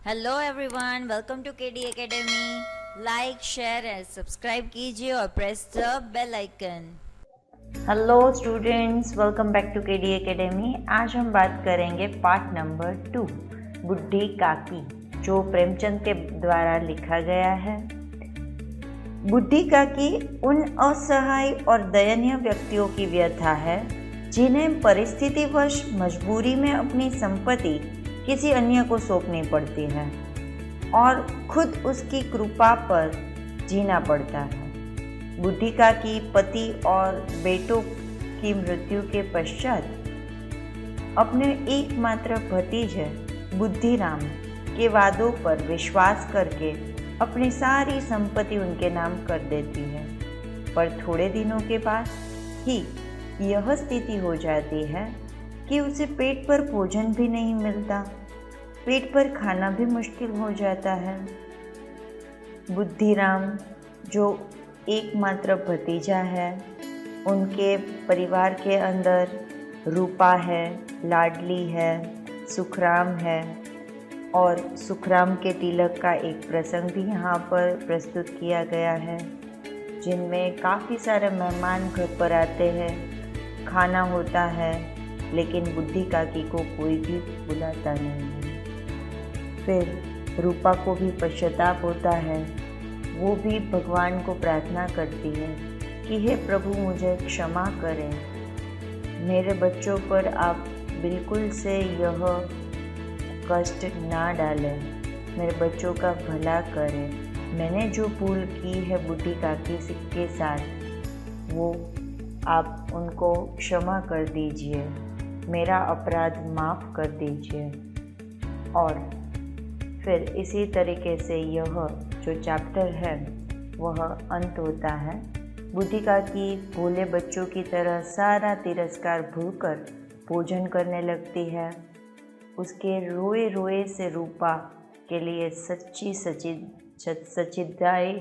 Hello everyone, welcome to KD Academy. Like, share and subscribe कीजिए और press the bell icon. Hello students, welcome back to KD Academy. आज हम बात करेंगे part number 2, बुढ़ी काकी, जो प्रेमचंद के द्वारा लिखा गया है। बुढ़ी काकी उन असहाय और दयनीय व्यक्तियों की व्यथा है जिन्हें परिस्थितिवश मजबूरी में अपनी संपत्ति किसी अन्य को सौंपनी पड़ती है और खुद उसकी कृपा पर जीना पड़ता है। बुढ़ी काकी पति और बेटों की मृत्यु के पश्चात अपने एकमात्र भतीजे बुद्धिराम के वादों पर विश्वास करके अपनी सारी संपत्ति उनके नाम कर देती है। पर थोड़े दिनों के बाद ही यह स्थिति हो जाती है कि उसे पेट पर भोजन भी नहीं मिलता, पेट पर खाना भी मुश्किल हो जाता है। बुद्धिराम, जो एकमात्र भतीजा है, उनके परिवार के अंदर रूपा है, लाडली है, सुखराम है और सुखराम के तिलक का एक प्रसंग भी यहाँ पर प्रस्तुत किया गया है, जिनमें काफ़ी सारे मेहमान घर पर आते हैं, खाना होता है, लेकिन बुढ़ी काकी को कोई भी बुलाता नहीं है। फिर रूपा को भी पश्चाताप होता है। वो भी भगवान को प्रार्थना करती है कि हे प्रभु, मुझे क्षमा करें, मेरे बच्चों पर आप बिल्कुल से यह कष्ट ना डालें, मेरे बच्चों का भला करें। मैंने जो भूल की है बुढ़ी काकी के साथ, वो आप उनको क्षमा कर दीजिए, मेरा अपराध माफ़ कर दीजिए। और फिर इसी तरीके से यह जो चैप्टर है वह अंत होता है। बुढ़ी काकी भोले बच्चों की तरह सारा तिरस्कार भूलकर भोजन करने लगती है। उसके रोए रोए से रूपा के लिए सच्ची सच्चिदाई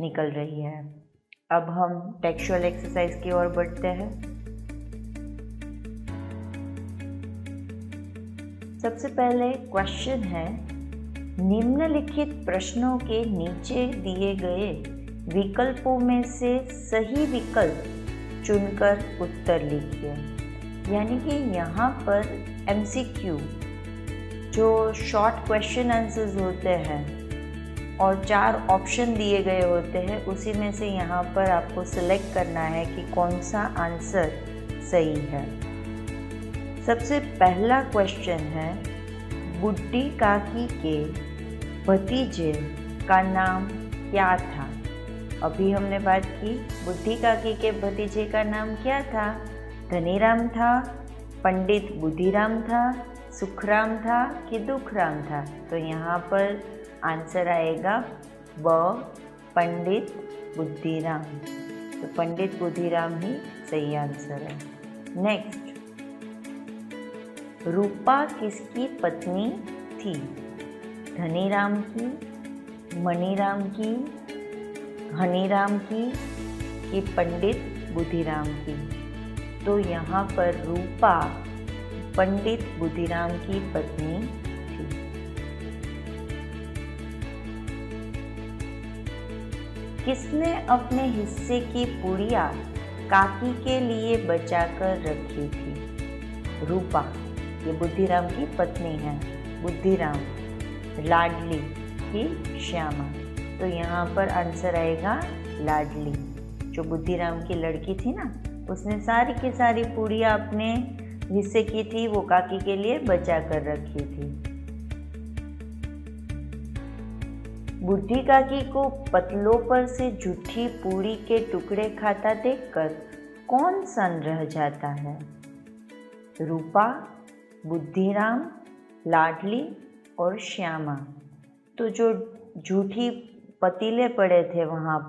निकल रही है। अब हम टेक्सचुअल एक्सरसाइज की ओर बढ़ते हैं। सबसे पहले क्वेश्चन है, निम्नलिखित प्रश्नों के नीचे दिए गए विकल्पों में से सही विकल्प चुनकर उत्तर लिखिए। यानी कि यहाँ पर MCQ, जो शॉर्ट क्वेश्चन आंसर्स होते हैं और 4 ऑप्शन दिए गए होते हैं, उसी में से यहाँ पर आपको सिलेक्ट करना है कि कौन सा आंसर सही है। सबसे पहला क्वेश्चन है, बुढ़ी काकी के भतीजे का नाम क्या था? अभी हमने बात की, बुढ़ी काकी के भतीजे का नाम क्या था? धनीराम था, पंडित बुद्धिराम था, सुखराम था कि दुखराम था? तो यहाँ पर आंसर आएगा ब, पंडित बुद्धिराम। तो पंडित बुद्धिराम ही सही आंसर है। नेक्स्ट, रूपा किसकी पत्नी थी? धनीराम की, मणिराम की, हनीराम की कि पंडित बुद्धिराम की? तो यहाँ पर रूपा पंडित बुद्धिराम की पत्नी थी। किसने अपने हिस्से की पुड़िया काकी के लिए बचाकर रखी थी? रूपा, ये बुद्धिराम की पत्नी है, बुद्धिराम, लाडली की श्यामा। तो यहाँ पर आंसर आएगा लाडली, जो बुद्धिराम की लड़की थी ना, उसने सारी की सारी पूड़ियाँ अपने हिस्से की थी, वो काकी के लिए बचा कर रखी थी। बुढ़ी काकी को पतलों पर से झूठी पूड़ी के टुकड़े खाता देखकर कौन सन रह जाता है? रूपा, बुद्धिराम, लाडली और श्यामा। तो जो झूठी पतीले पड़े थे वहाँ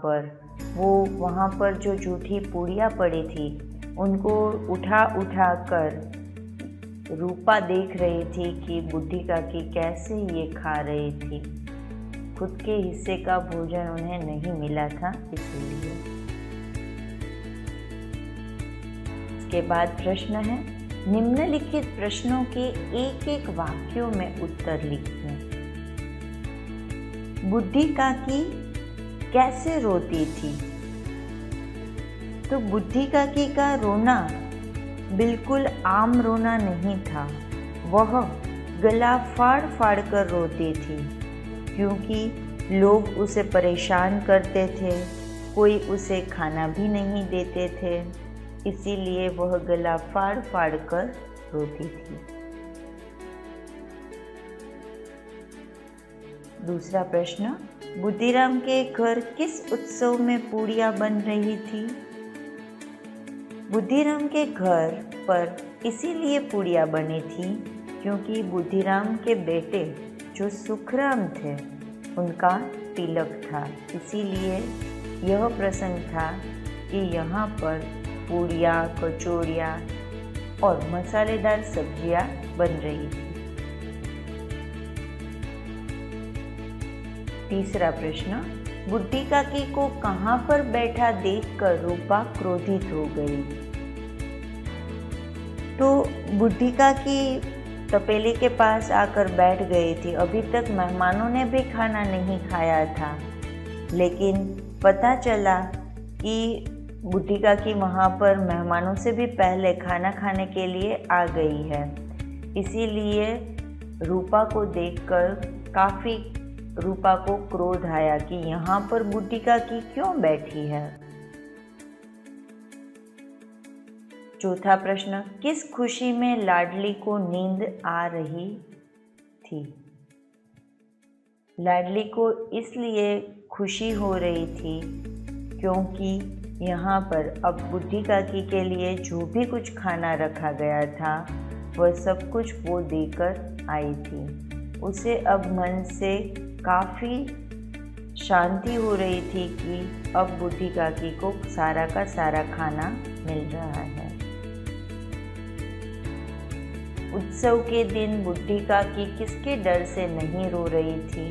पर जो झूठी पूड़ियाँ पड़ी थी, उनको उठा कर रूपा देख रही थी कि बुढ़ी काकी कैसे ये खा रही थी। खुद के हिस्से का भोजन उन्हें नहीं मिला था, इसलिए। इसके बाद प्रश्न है, निम्नलिखित प्रश्नों के एक एक वाक्यों में उत्तर लिखिए। बुड्ढी काकी कैसे रोती थी? तो बुड्ढी काकी का रोना बिल्कुल आम रोना नहीं था। वह गला फाड़ फाड़ कर रोती थी, क्योंकि लोग उसे परेशान करते थे, कोई उसे खाना भी नहीं देते थे, इसीलिए वह गला फाड़ फाड़ कर रोती थी। दूसरा प्रश्न, बुद्धिराम के घर किस उत्सव में पूड़ियाँ बन रही थी? बुद्धिराम के घर पर इसीलिए पूड़ियाँ बनी थी क्योंकि बुद्धिराम के बेटे जो सुखराम थे उनका तिलक था, इसीलिए यह प्रसंग था कि यहाँ पर पूड़ियाँ, कचौड़ियाँ और मसालेदार सब्जियाँ बन रही थी। तीसरा प्रश्न, बुड्ढी काकी को कहाँ पर बैठा देखकर रूपा क्रोधित हो गई? तो बुड्ढी काकी तपेली के पास आकर बैठ गई थी। अभी तक मेहमानों ने भी खाना नहीं खाया था, लेकिन पता चला कि बुड्ढी काकी वहाँ पर मेहमानों से भी पहले खाना खाने के लिए आ गई है। इसीलिए रूपा को देखकर काफ़ी रूपा को क्रोध आया कि यहाँ पर बुड्ढी काकी क्यों बैठी है। चौथा प्रश्न, किस खुशी में लाडली को नींद आ रही थी? लाडली को इसलिए खुशी हो रही थी क्योंकि यहाँ पर अब बुड्ढी काकी के लिए जो भी कुछ खाना रखा गया था वह सब कुछ वो देकर आई थी। उसे अब मन से काफ़ी शांति हो रही थी कि अब बुड्ढी काकी को सारा का सारा खाना मिल रहा है। उत्सव के दिन बुड्ढी काकी किसके डर से नहीं रो रही थी?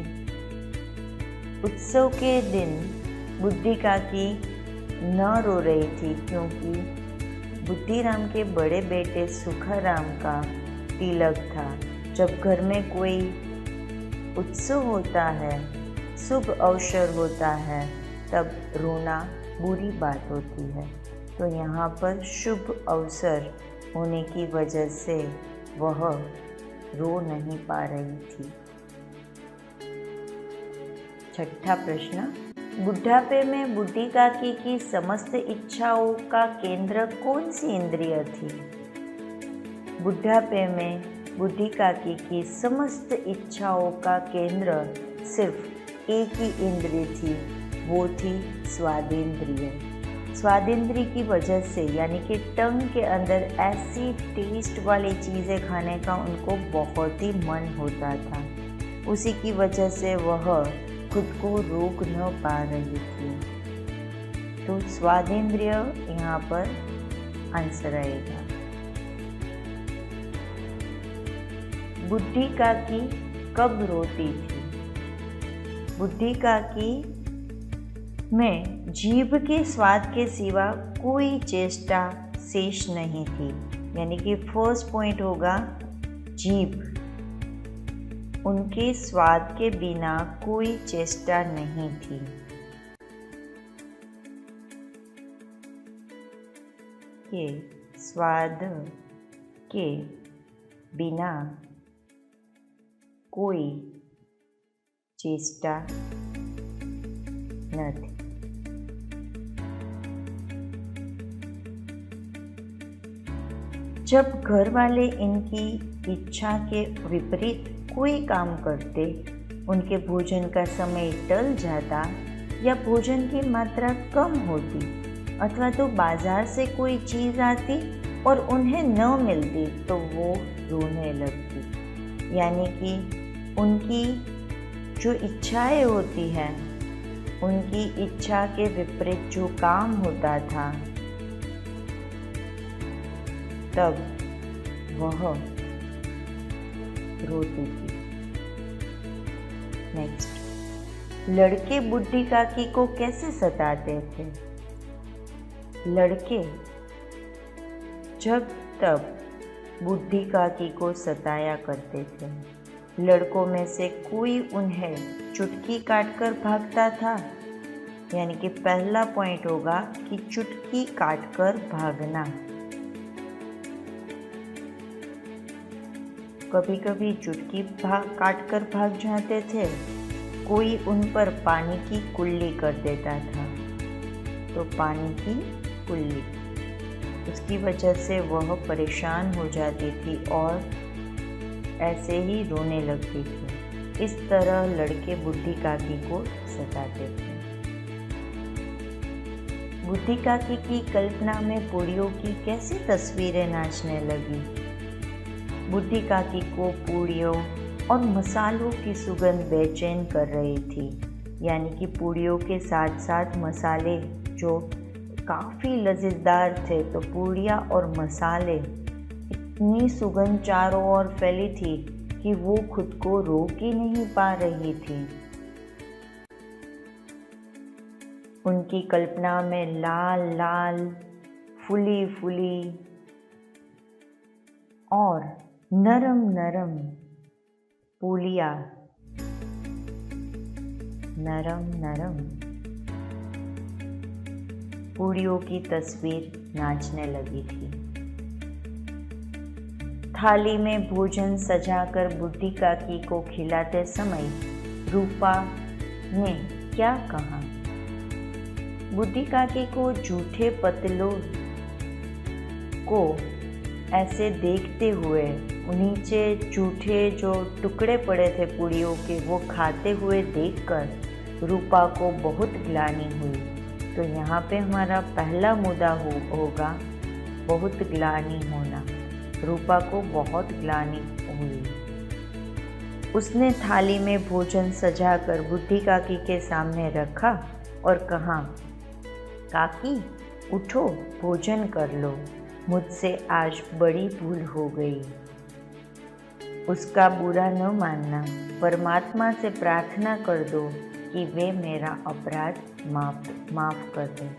उत्सव के दिन बुड्ढी काकी न रो रही थी क्योंकि बुद्धिराम के बड़े बेटे सुखाराम का तिलक था। जब घर में कोई उत्सव होता है, शुभ अवसर होता है, तब रोना बुरी बात होती है। तो यहाँ पर शुभ अवसर होने की वजह से वह रो नहीं पा रही थी। छठा प्रश्न, बुढ़ापे में बुड्ढी काकी की समस्त इच्छाओं का केंद्र कौन सी इंद्रिय थी? बुढ़ापे में बुड्ढी काकी की समस्त इच्छाओं का केंद्र सिर्फ एक ही इंद्रिय थी, वो थी स्वादेंद्रिय। स्वादेंद्रिय की वजह से यानी कि टंग के अंदर ऐसी टेस्ट वाली चीज़ें खाने का उनको बहुत ही मन होता था। उसी की वजह से वह खुद को रोक न पा रही थी। तो स्वादेंद्रिय यहाँ पर आंसर आएगा। बुड्ढी काकी कब रोती थी? बुड्ढी काकी में जीभ के स्वाद के सिवा कोई चेष्टा शेष नहीं थी, यानी कि फर्स्ट पॉइंट होगा जीभ। उनके स्वाद के बिना कोई चेष्टा नहीं थी। के स्वाद के बिना कोई चेष्टा न थी। जब घर वाले इनकी इच्छा के विपरीत कोई काम करते, उनके भोजन का समय टल जाता या भोजन की मात्रा कम होती, अथवा तो बाजार से कोई चीज़ आती और उन्हें न मिलती तो वो रोने लगती। यानी कि उनकी जो इच्छाएं होती हैं, उनकी इच्छा के विपरीत जो काम होता था, तब वह रोती थी। नेक्स्ट, लड़के बुड्ढी काकी को कैसे सताते थे? लड़के जब तब बुड्ढी काकी को सताया करते थे। लड़कों में से कोई उन्हें चुटकी काटकर भागता था? यानी कि पहला पॉइंट होगा कि चुटकी काटकर भागना। कभी कभी चुटकी काटकर भाग जाते थे, कोई उन पर पानी की कुल्ली कर देता था, तो पानी की कुल्ली, उसकी वजह से वह परेशान हो जाती थी और ऐसे ही रोने लगती थी। इस तरह लड़के बुड्ढी काकी को सताते थे। बुड्ढी काकी की कल्पना में पूड़ियों की कैसी तस्वीरें नाचने लगी। बुड्ढी काकी को पूड़ियों और मसालों की सुगंध बेचैन कर रही थी। यानी कि पूड़ियों के साथ साथ मसाले जो काफ़ी लजीजदार थे, तो पूड़ियाँ और मसाले इतनी सुगंध चारों ओर फैली थी कि वो खुद को रोक ही नहीं पा रही थी। उनकी कल्पना में लाल लाल, फुली फुली और नरम नरम पूलियाँ, नरम नरम पूड़ियों की तस्वीर नाचने लगी थी। थाली में भोजन सजाकर बुड्ढी काकी को खिलाते समय रूपा ने क्या कहा? बुड्ढी काकी को झूठे पतलों को ऐसे देखते हुए, नीचे झूठे जो टुकड़े पड़े थे पूड़ियों के, वो खाते हुए देखकर रूपा को बहुत ग्लानि हुई। तो यहाँ पे हमारा पहला मुद्दा होगा बहुत ग्लानि होना। रूपा को बहुत ग्लानि हुई। उसने थाली में भोजन सजाकर बुड्ढी काकी के सामने रखा और कहा, काकी उठो, भोजन कर लो, मुझसे आज बड़ी भूल हो गई। उसका बुरा न मानना, परमात्मा से प्रार्थना कर दो कि वे मेरा अपराध माफ कर दें।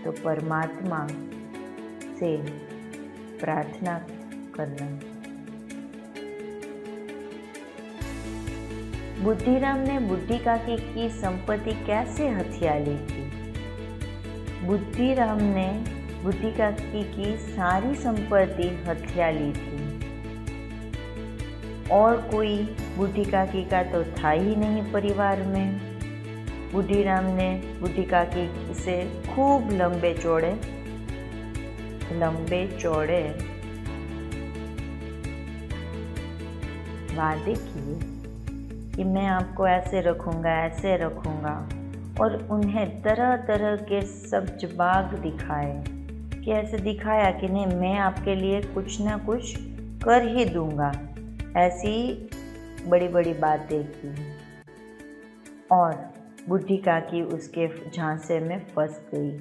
तो परमात्मा से प्रार्थना करना। बुद्धिराम ने बुड्ढी काकी की संपत्ति कैसे हथिया ली थी? बुद्धिराम ने बुड्ढी काकी की सारी संपत्ति हथिया ली थी और कोई बुड्ढी काकी का तो था ही नहीं परिवार में। बुड्ढीराम ने बुड्ढी काकी से खूब लंबे चौड़े वादे किए कि मैं आपको ऐसे रखूँगा, और उन्हें तरह तरह के सब्ज-बाग दिखाए कि ऐसे दिखाया कि नहीं, मैं आपके लिए कुछ ना कुछ कर ही दूंगा। ऐसी बड़ी बड़ी बातें की और बुड्ढी काकी उसके झांसे में फंस गई।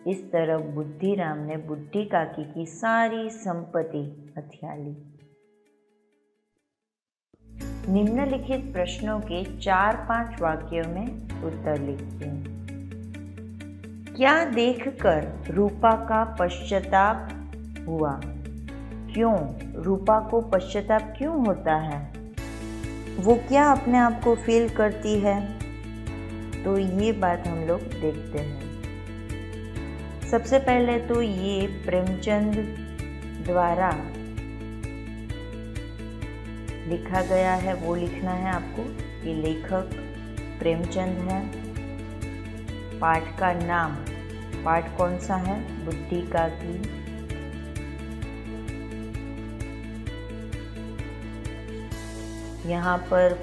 इस तरह बुद्धिराम ने बुड्ढी काकी की सारी संपत्ति हथिया ली। निम्नलिखित प्रश्नों के 4-5 वाक्यों में उत्तर लिखिए। क्या देखकर रूपा का पश्चाताप हुआ? क्यों? रूपा को पश्चाताप क्यों होता है? वो क्या अपने आप को फील करती है? तो ये बात हम लोग देखते हैं। सबसे पहले तो ये प्रेमचंद द्वारा लिखा गया है, वो लिखना है आपको कि लेखक प्रेमचंद है। पाठ का नाम, पाठ कौन सा है? बुड्ढी काकी। यहाँ पर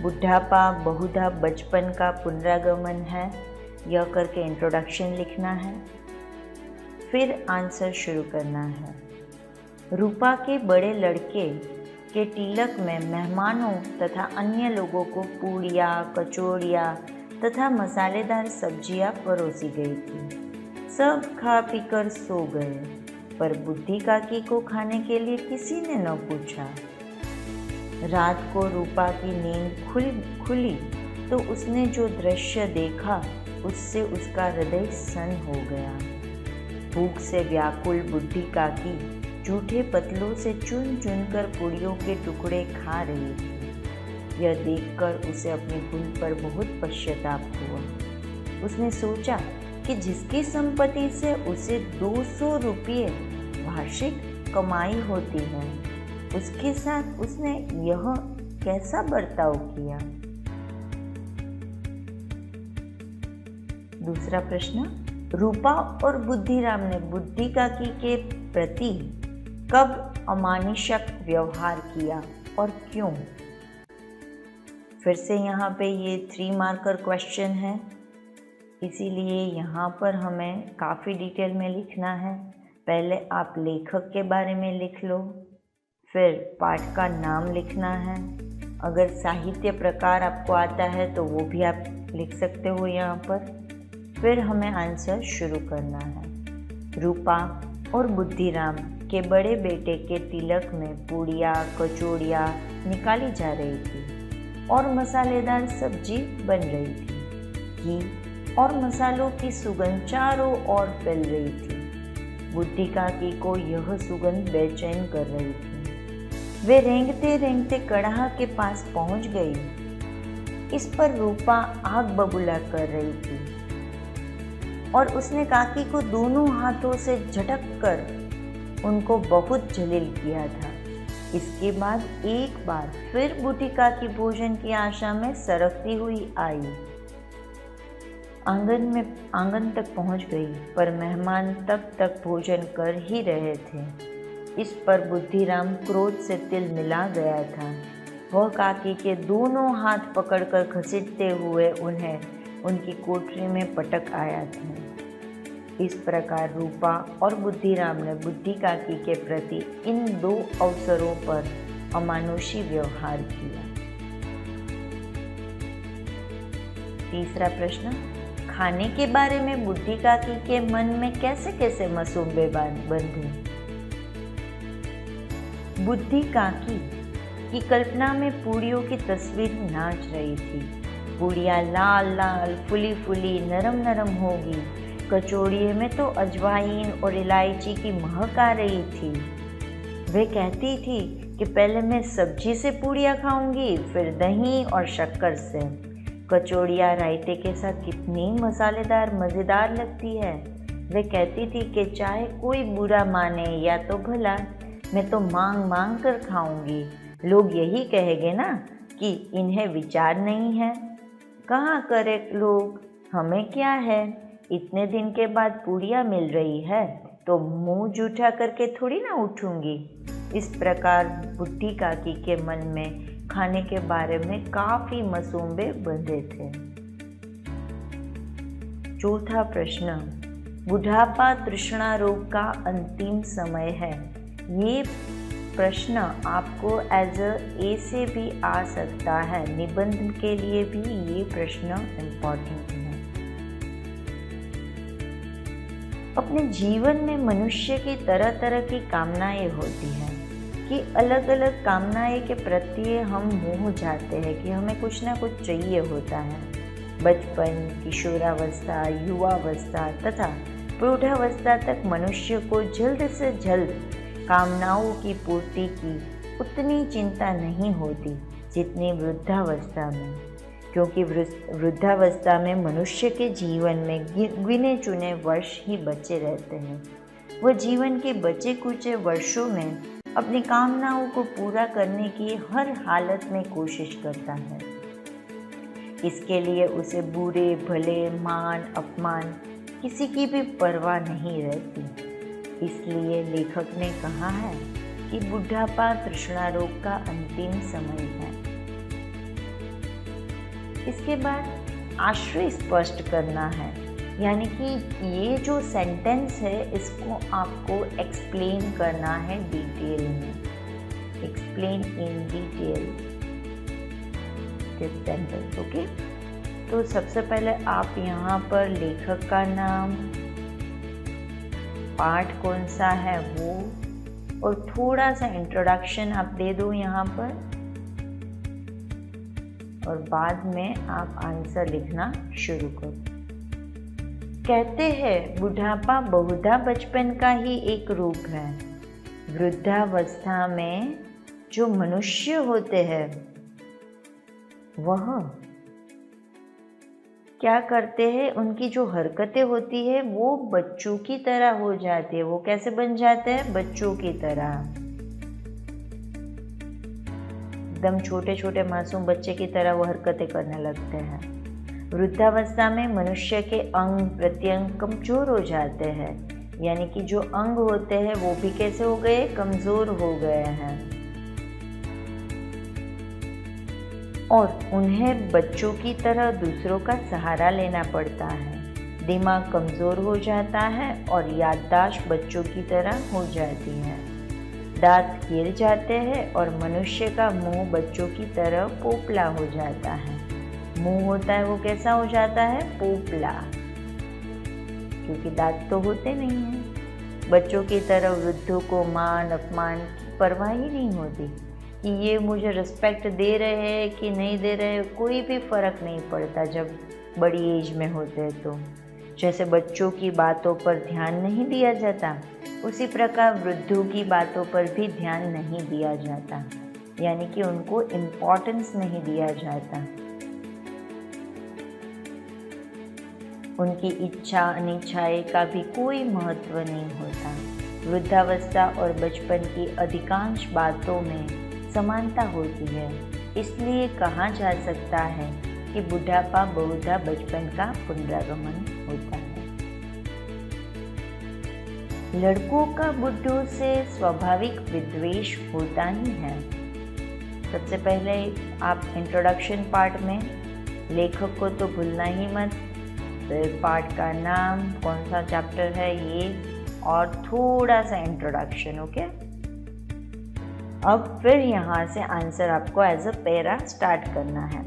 बुढ़ापा, बहुधा, बचपन का पुनरागमन है, यह करके इंट्रोडक्शन लिखना है। फिर आंसर शुरू करना है। रूपा के बड़े लड़के के तिलक में मेहमानों तथा अन्य लोगों को पूड़ियाँ, कचौड़ियाँ तथा मसालेदार सब्जियाँ परोसी गई थी। सब खा पीकर सो गए, पर बुड्ढी काकी को खाने के लिए किसी ने न पूछा। रात को रूपा की नींद खुली तो उसने जो दृश्य देखा उससे उसका हृदय सन्न हो गया। भूख से व्याकुल बुड्ढी काकी जूठे पतलों से चुन चुन कर पूड़ियों के टुकड़े खा रही थी। यह देखकर उसे अपनी भूल पर बहुत पश्चाताप हुआ। उसने सोचा कि जिसकी संपत्ति से उसे 200 रुपये वार्षिक कमाई होती है, उसके साथ उसने यह कैसा बर्ताव किया। दूसरा प्रश्न, रूपा और बुद्धिराम ने बुद्धि काकी के प्रति कब अमानुषक व्यवहार किया और क्यों। फिर से यहाँ पे ये 3 मार्कर क्वेश्चन है, इसीलिए यहाँ पर हमें काफ़ी डिटेल में लिखना है। पहले आप लेखक के बारे में लिख लो, फिर पाठ का नाम लिखना है। अगर साहित्य प्रकार आपको आता है तो वो भी आप लिख सकते हो यहाँ पर। फिर हमें आंसर शुरू करना है। रूपा और बुद्धिराम के बड़े बेटे के तिलक में पूड़ियाँ कचौड़ियाँ निकाली जा रही थी और मसालेदार सब्जी बन रही थी। घी और मसालों की सुगंध चारों ओर फैल रही थी। बुद्धि काकी को यह सुगंध बेचैन कर रही थी। वे रेंगते रेंगते कड़ाह के पास पहुंच गई। इस पर रूपा आग बबूला कर रही थी और उसने काकी को दोनों हाथों से झटक कर उनको बहुत जलील किया था। इसके बाद एक बार फिर बुद्धि काकी भोजन की आशा में सरकती हुई आई। आंगन तक पहुंच गई, पर मेहमान तब तक भोजन कर ही रहे थे। इस पर बुद्धिराम क्रोध से तिल मिला गया था। वह काकी के दोनों हाथ पकड़कर घसीटते हुए उन्हें उनकी कोठरी में पटक आया था। इस प्रकार रूपा और बुद्धिराम ने बुद्धि काकी के प्रति इन 2 अवसरों पर अमानुषी व्यवहार किया। तीसरा प्रश्न, खाने के बारे में बुद्धि काकी के मन में कैसे कैसे मसूबे बंधे। बुद्धि काकी की कल्पना में पूड़ियों की तस्वीर नाच रही थी। पूड़ियाँ लाल लाल फुली फुली नरम नरम होगी। कचौड़िए में तो अजवाइन और इलायची की महक आ रही थी। वे कहती थी कि पहले मैं सब्जी से पूड़ियाँ खाऊंगी, फिर दही और शक्कर से। कचौड़ियाँ रायते के साथ कितनी मसालेदार मज़ेदार लगती है। वे कहती थी कि चाहे कोई बुरा माने या तो भला, मैं तो मांग मांग कर खाऊंगी। लोग यही कहेंगे ना कि इन्हें विचार नहीं है। कहाँ करे लोग, हमें क्या है। इतने दिन के बाद पूड़ियाँ मिल रही है तो मुंह जूठा करके थोड़ी ना उठूंगी। इस प्रकार बुद्धि काकी के मन में खाने के बारे में काफ़ी मसूबे बंधे थे। चौथा प्रश्न, बुढ़ापा तृष्णा रोग का अंतिम समय है। ये प्रश्न आपको एज ए से भी आ सकता है। निबंध के लिए भी ये प्रश्न इम्पोर्टेंट है। अपने जीवन में मनुष्य की तरह तरह की कामनाएं होती हैं कि अलग अलग कामनाएं के प्रति हम मोह जाते हैं कि हमें कुछ ना कुछ चाहिए होता है। बचपन, किशोरावस्था, युवावस्था तथा प्रौढ़ावस्था तक मनुष्य को जल्द से जल्द कामनाओं की पूर्ति की उतनी चिंता नहीं होती जितनी वृद्धावस्था में, क्योंकि वृद्धावस्था में मनुष्य के जीवन में गिने चुने वर्ष ही बचे रहते हैं। वह जीवन के बचे कुचे वर्षों में अपनी कामनाओं को पूरा करने की हर हालत में कोशिश करता है। इसके लिए उसे बुरे भले मान अपमान किसी की भी परवाह नहीं रहती। इसलिए लेखक ने कहा है कि बुढ़ापा तृष्णा रोग का अंतिम समय है। इसके बाद आश्रय स्पष्ट करना है, यानी कि ये जो सेंटेंस है इसको आपको एक्सप्लेन करना है डिटेल में। Explain in detail this sentence, okay. तो सबसे पहले आप यहाँ पर लेखक का नाम, पाठ कौन सा है वो, और थोड़ा सा इंट्रोडक्शन आप दे दो यहाँ पर, और बाद में आप आंसर लिखना शुरू करो। कहते हैं बुढ़ापा बहुधा बचपन का ही एक रूप है। वृद्धावस्था में जो मनुष्य होते हैं वह क्या करते हैं, उनकी जो हरकतें होती है वो बच्चों की तरह हो जाती है। वो कैसे बन जाते हैं? बच्चों की तरह, एकदम छोटे छोटे मासूम बच्चे की तरह वो हरकतें करने लगते हैं। वृद्धावस्था में मनुष्य के अंग प्रत्यंग कमजोर हो जाते हैं, यानी कि जो अंग होते हैं वो भी कैसे हो गए? कमजोर हो गए हैं, और उन्हें बच्चों की तरह दूसरों का सहारा लेना पड़ता है। दिमाग कमजोर हो जाता है और याददाश्त बच्चों की तरह हो जाती है। दांत गिर जाते हैं और मनुष्य का मुंह बच्चों की तरह पोपला हो जाता है। मुंह होता है वो कैसा हो जाता है? पोपला, क्योंकि दांत तो होते नहीं हैं। बच्चों की तरह वृद्धों को मान अपमान की परवाह ही नहीं होती कि ये मुझे रिस्पेक्ट दे रहे हैं कि नहीं दे रहे, कोई भी फर्क नहीं पड़ता जब बड़ी एज में होते हैं। तो जैसे बच्चों की बातों पर ध्यान नहीं दिया जाता, उसी प्रकार वृद्धों की बातों पर भी ध्यान नहीं दिया जाता, यानी कि उनको इम्पोर्टेंस नहीं दिया जाता। उनकी इच्छा अनिच्छाएं का भी कोई महत्व नहीं होता। वृद्धावस्था और बचपन की अधिकांश बातों में समानता होती है, इसलिए कहा जा सकता है कि बुढ़ापा बहुधा बचपन का पुनरागमन होता है। लड़कों का बुढ़ों से स्वाभाविक विद्वेष होता ही है। सबसे पहले आप इंट्रोडक्शन पार्ट में लेखक को तो भूलना ही मत, फिर पार्ट का नाम, कौन सा चैप्टर है ये, और थोड़ा सा इंट्रोडक्शन। ओके, अब फिर यहाँ से आंसर आपको एज अ पैरा स्टार्ट करना है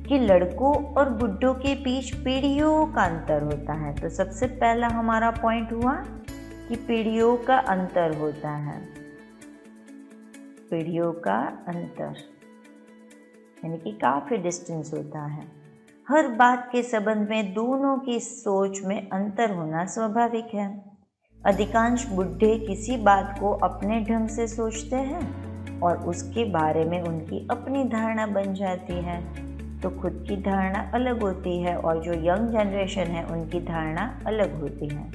कि लड़कों और बुड्ढों के बीच पीढ़ियों का अंतर होता है। तो सबसे पहला हमारा पॉइंट हुआ कि पीढ़ियों का अंतर होता है। पीढ़ियों का अंतर यानी कि काफ़ी डिस्टेंस होता है। हर बात के संबंध में दोनों की सोच में अंतर होना स्वाभाविक है। अधिकांश बुढ़े किसी बात को अपने ढंग से सोचते हैं और उसके बारे में उनकी अपनी धारणा बन जाती है। तो खुद की धारणा अलग होती है और जो यंग जनरेशन है उनकी धारणा अलग होती है।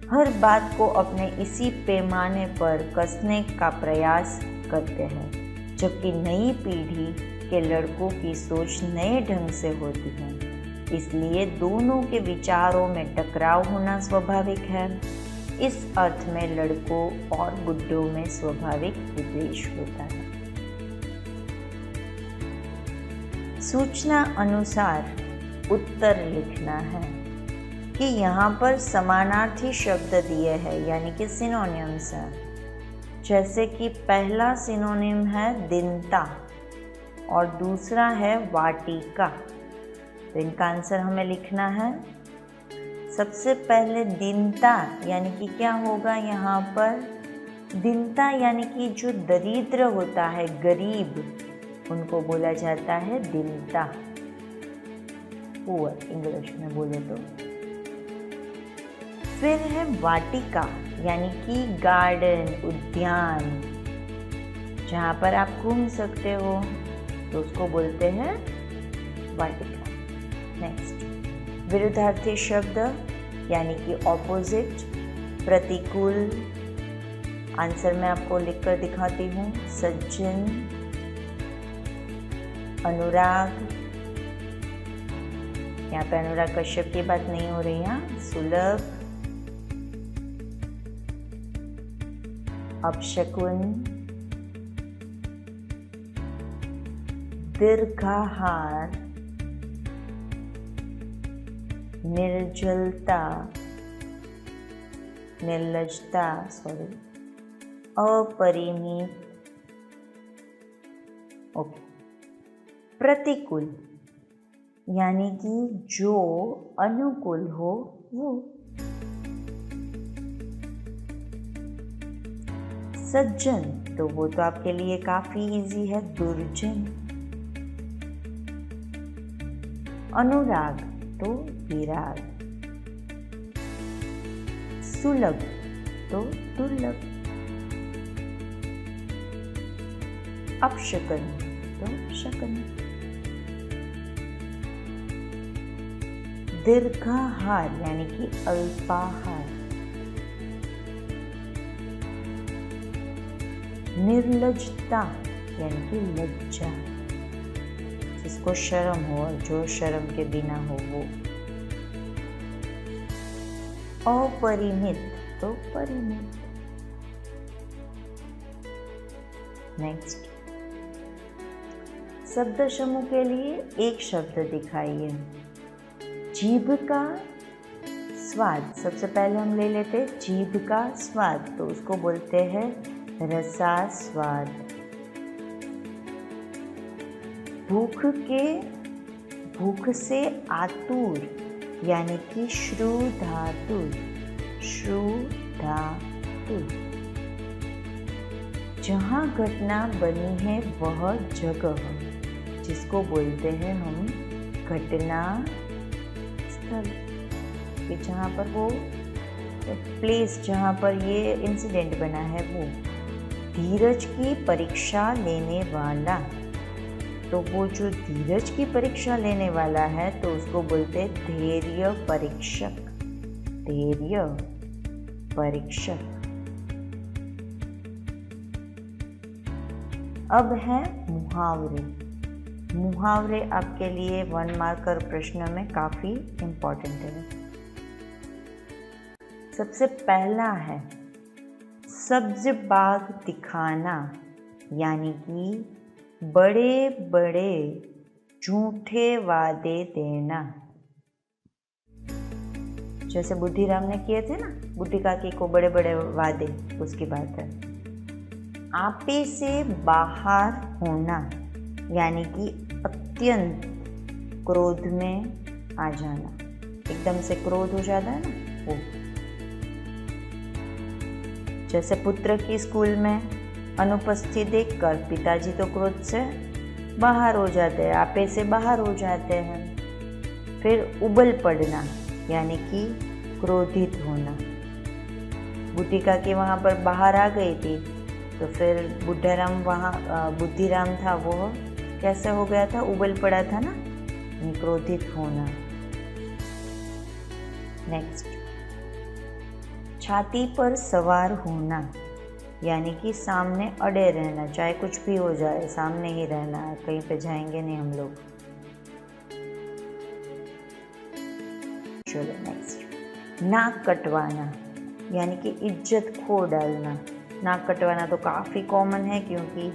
हर बात को अपने इसी पैमाने पर कसने का प्रयास करते हैं, जबकि नई पीढ़ी के लड़कों की सोच नए ढंग से होती है, इसलिए दोनों के विचारों में टकराव होना स्वाभाविक है। इस अर्थ में लड़कों और बुड्ढों में स्वाभाविक विद्वेष होता है। सूचना अनुसार उत्तर लिखना है कि यहाँ पर समानार्थी शब्द दिए हैं, यानी कि सिनोनिम्स है। जैसे कि पहला सिनोनिम है दीनता और दूसरा है वाटिका। तो इनका आंसर हमें लिखना है। सबसे पहले दीनता यानी कि क्या होगा यहाँ पर? दीनता यानी कि जो दरिद्र होता है, गरीब, उनको बोला जाता है दीनता, पुअर इंग्लिश में बोले तो। फिर है वाटिका यानी कि गार्डन, उद्यान, जहाँ पर आप घूम सकते हो, तो उसको बोलते हैं वाटिका। नेक्स्ट, विरुद्धार्थी शब्द यानी कि ऑपोजिट, प्रतिकूल। आंसर मैं आपको लिखकर दिखाती हूँ। सज्जन, अनुराग, यहाँ पे अनुराग कश्यप की बात नहीं हो रही है। सुलभ, अपशकुन, दीर्घाहार, निर्जलता, निर्लजता, अपरिमित। ओके। प्रतिकूल यानी कि जो अनुकूल हो वो। सज्जन तो वो तो आपके लिए काफी इजी है, दुर्जन। अनुराग तो विराग। सुलभ तो दुर्लभ। अपशकन तो शकन। दीर्घाहार यानी कि अल्पाहार। निर्लज्जता यानी कि लज्जा, जिसको शर्म हो और जो शर्म के बिना हो वो। अपरिमित तो परिमित। नेक्स्ट, शब्द समूह के लिए एक शब्द दिखाइए। जीभ का स्वाद, सबसे पहले हम ले लेते हैं जीभ का स्वाद, तो उसको बोलते हैं रसास्वाद। भूख से आतुर यानी कि श्रुधातुर। जहाँ घटना बनी है वह जगह, जिसको बोलते हैं हम घटना स्थल, कि जहाँ पर वो प्लेस जहाँ पर ये इंसिडेंट बना है वो। धीरज की परीक्षा लेने वाला, तो वो जो धीरज की परीक्षा लेने वाला है तो उसको बोलते हैं धैर्य परीक्षक। धैर्य परीक्षक। अब है मुहावरे। मुहावरे आपके लिए 1 मार्कर प्रश्न में काफी इम्पोर्टेंट है। सबसे पहला है सब्ज बाग दिखाना, यानी कि बड़े बड़े झूठे वादे देना। जैसे बुद्धिराम ने किए थे ना, बुद्धि काकी को बड़े बड़े वादे, उसकी बात है। आपे से बाहर होना, यानी कि अत्यंत क्रोध में आ जाना, एकदम से क्रोध हो जाता है ना वो। जैसे पुत्र की स्कूल में अनुपस्थित देखकर पिताजी तो क्रोध से बाहर हो जाते हैं, आपे से बाहर हो जाते हैं। फिर उबल पड़ना, यानी कि क्रोधित होना। बुद्धि काकी वहाँ पर बाहर आ गई थी, तो फिर बुद्धिराम था वो कैसे हो गया था, उबल पड़ा था ना, क्रोधित होना। नेक्स्ट, छाती पर सवार होना, यानी कि सामने अड़े रहना, चाहे कुछ भी हो जाए सामने ही रहना है, कहीं पे जाएंगे नहीं हम लोग। चलो नेक्स्ट, नाक कटवाना, यानी कि इज्जत खो डालना। नाक कटवाना तो काफ़ी कॉमन है, क्योंकि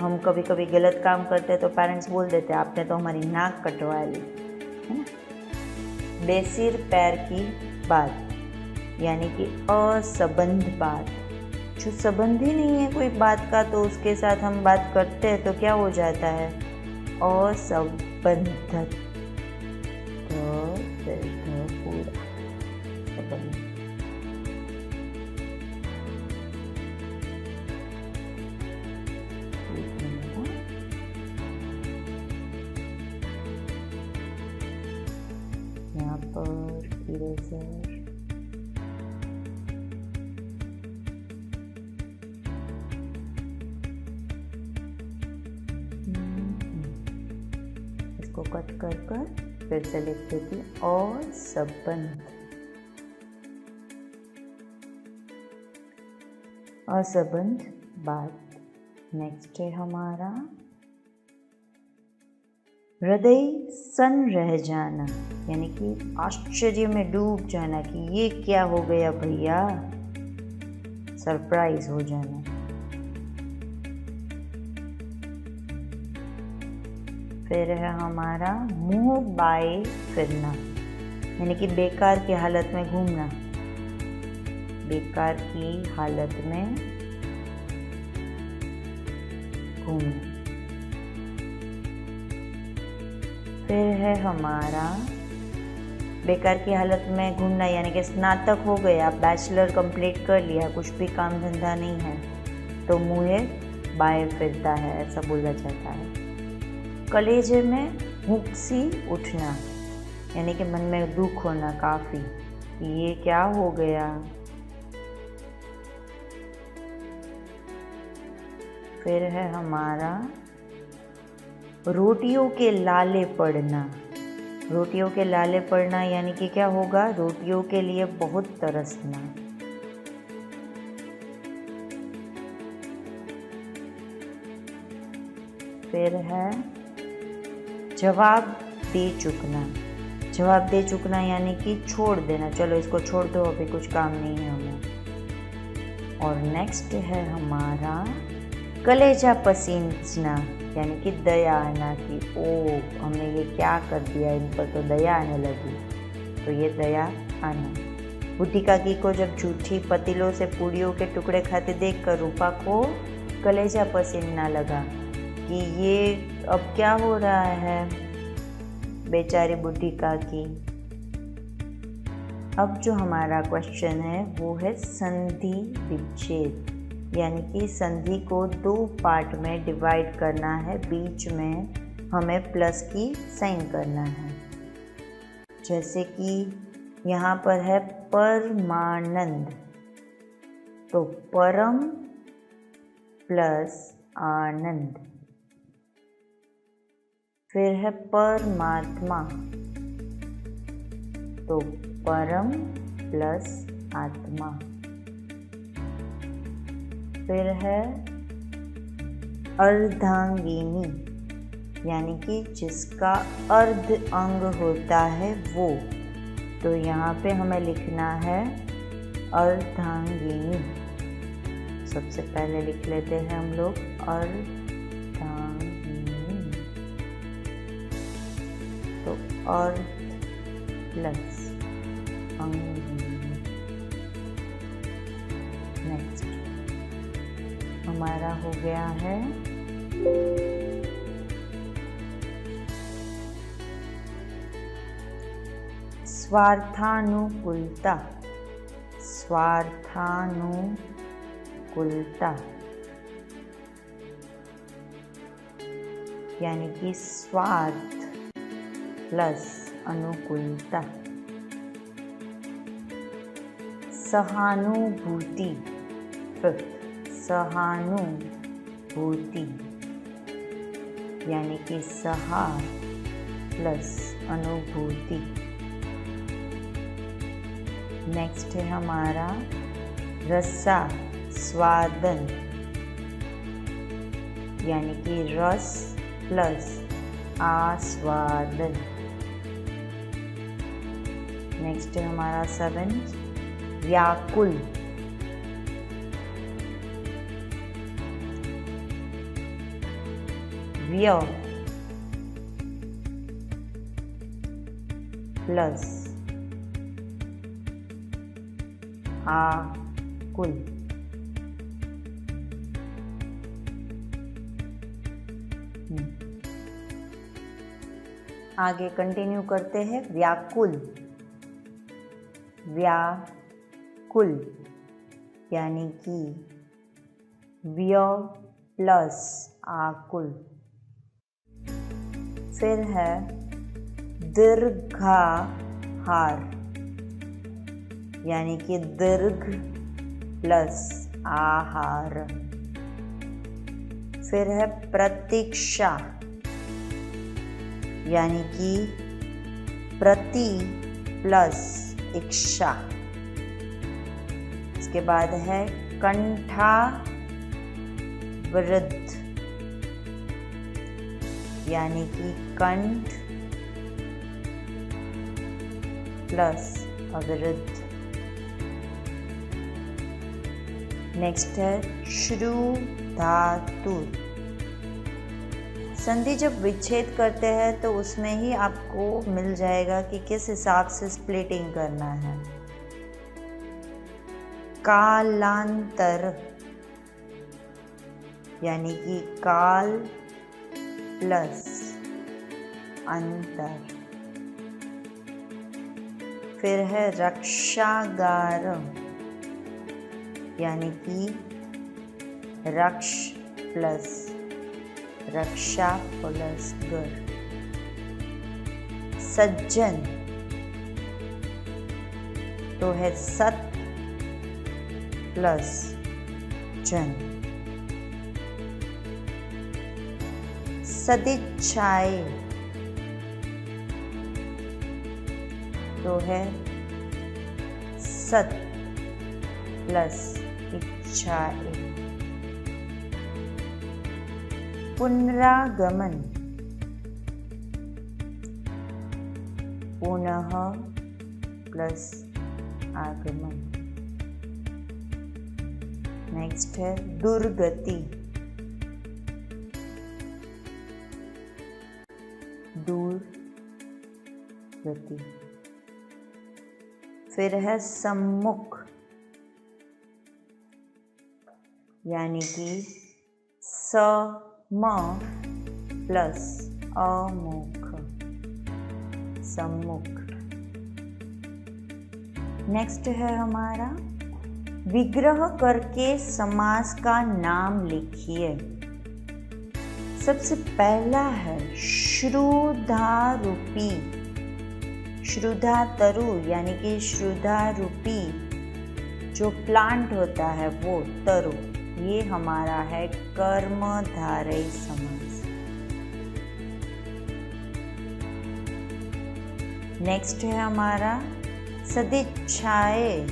हम कभी कभी गलत काम करते हैं तो पेरेंट्स बोल देते हैं आपने तो हमारी नाक कटवा ली, है ना। बेसिर पैर की बात, यानी कि असंबंध बात, जो संबंध ही नहीं है कोई बात का, तो उसके साथ हम बात करते हैं तो क्या हो जाता है, असंबंध। पूरा संबंध। यहाँ पर इरेजर, इसको कट कर फिर से लिख देती असंबंध। असंबंध बात। नेक्स्ट है हमारा हृदय सन्न रह जाना, यानी कि आश्चर्य में डूब जाना कि ये क्या हो गया भैया, सरप्राइज हो जाना। फिर है हमारा मुंह बाए फिरना, यानी कि बेकार की हालत में घूमना। बेकार की हालत में घूमना। फिर है हमारा बेकार की हालत में घूमना, यानी कि स्नातक हो गए, आप बैचलर कंप्लीट कर लिया, कुछ भी काम धंधा नहीं है, तो मुँहे बाएं फिरता है, ऐसा बोला जाता है। कलेजे में हुक्सी उठना, यानी कि मन में दुख होना काफ़ी, ये क्या हो गया। फिर है हमारा रोटियों के लाले पड़ना, रोटियों के लाले पड़ना यानी कि क्या होगा? रोटियों के लिए बहुत तरसना। फिर है जवाब दे चुकना। जवाब दे चुकना यानी कि छोड़ देना, चलो इसको छोड़ दो, अभी कुछ काम नहीं है हमें। और नेक्स्ट है हमारा कलेजा पसीजना यानी कि दया आना, कि ओ हमने ये क्या कर दिया, इन पर तो दया आने लगी, तो ये दया आना। बुद्धि काकी को जब झूठी पतीलों से पूड़ियों के टुकड़े खाते देखकर रूपा को कलेजा पसीना लगा कि ये अब क्या हो रहा है बेचारी बुद्धि काकी। अब जो हमारा क्वेश्चन है वो है संधि विच्छेद, यानी कि संधि को 2 पार्ट में डिवाइड करना है, बीच में हमें प्लस की साइन करना है। जैसे कि यहाँ पर है परमानंद, तो परम प्लस आनंद। फिर है परमात्मा, तो परम प्लस आत्मा। फिर है अर्धांगिनी, यानी कि जिसका अर्ध अंग होता है वो, तो यहाँ पे हमें लिखना है अर्धांगिनी। सबसे पहले लिख लेते हैं हम लोग अर्धांगिनी, तो अर्ध प्लस अंगिनी। नेक्स्ट हमारा हो गया है स्वार्थानुकूलता। स्वार्थानुकूलता यानी कि स्वार्थ प्लस अनुकूलता। सहानुभूति, सहानुभूति यानी कि सहा प्लस अनुभूति। नेक्स्ट है हमारा रसा स्वादन, यानी कि रस प्लस आस्वादन। नेक्स्ट है हमारा 7 व्याकुल, व्य प्लस आकुल। आगे कंटिन्यू करते हैं। व्याकुल, व्याकुल यानी कि व्य प्लस आकुल। फिर है दीर्घाहार, यानी कि दीर्घ प्लस आहार। फिर है प्रतीक्षा, यानी कि प्रति प्लस इच्छा। इसके बाद है कंठावृत, यानी कि कंठ प्लस अवृत। नेक्स्ट है श्रु धातु। संधि जब विच्छेद करते हैं तो उसमें ही आपको मिल जाएगा कि किस हिसाब से स्प्लिटिंग करना है। कालांतर यानी कि काल प्लस अंतर। फिर है रक्षागार, यानी कि रक्ष प्लस रक्षा प्लस गर। सज्जन तो है सत प्लस जन। सदिच्छाए तो है सत प्लस इच्छाए। पुनरागमन, पुनः प्लस आगमन। नेक्स्ट है दुर्गति, दूर गति। फिर है सम्मुख, यानी कि सम प्लस अमुख, सम्मुख। नेक्स्ट है हमारा विग्रह करके समास का नाम लिखिए। सबसे पहला है श्रुधारूपी, श्रुधा तरु यानी कि श्रुधारूपी जो प्लांट होता है वो तरु, ये हमारा है कर्मधारय समास। नेक्स्ट है हमारा सदिच्छाए,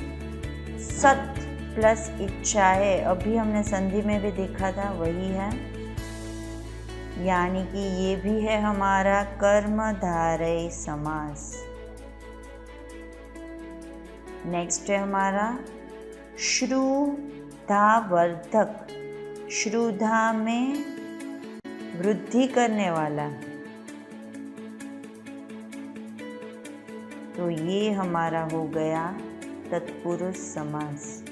सत प्लस इच्छाए, अभी हमने संधि में भी देखा था, वही है, यानी कि ये भी है हमारा कर्मधारय समास। नेक्स्ट है हमारा श्रुधावर्धक, श्रुधा में वृद्धि करने वाला, तो ये हमारा हो गया तत्पुरुष समास।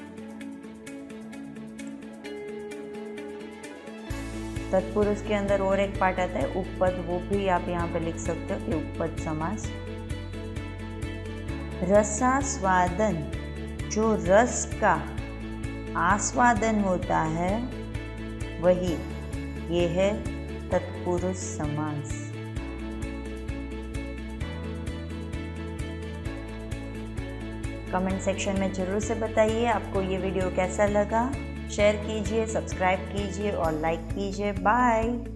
तत्पुरुष के अंदर और एक पार्ट आता है उपपद, वो भी आप यहाँ पे लिख सकते हो कि उपपद समास। रसास्वादन, जो रस का आस्वादन होता है वही, ये है तत्पुरुष समास। कमेंट सेक्शन में जरूर से बताइए आपको ये वीडियो कैसा लगा। शेयर कीजिए, सब्सक्राइब कीजिए और लाइक कीजिए। बाय।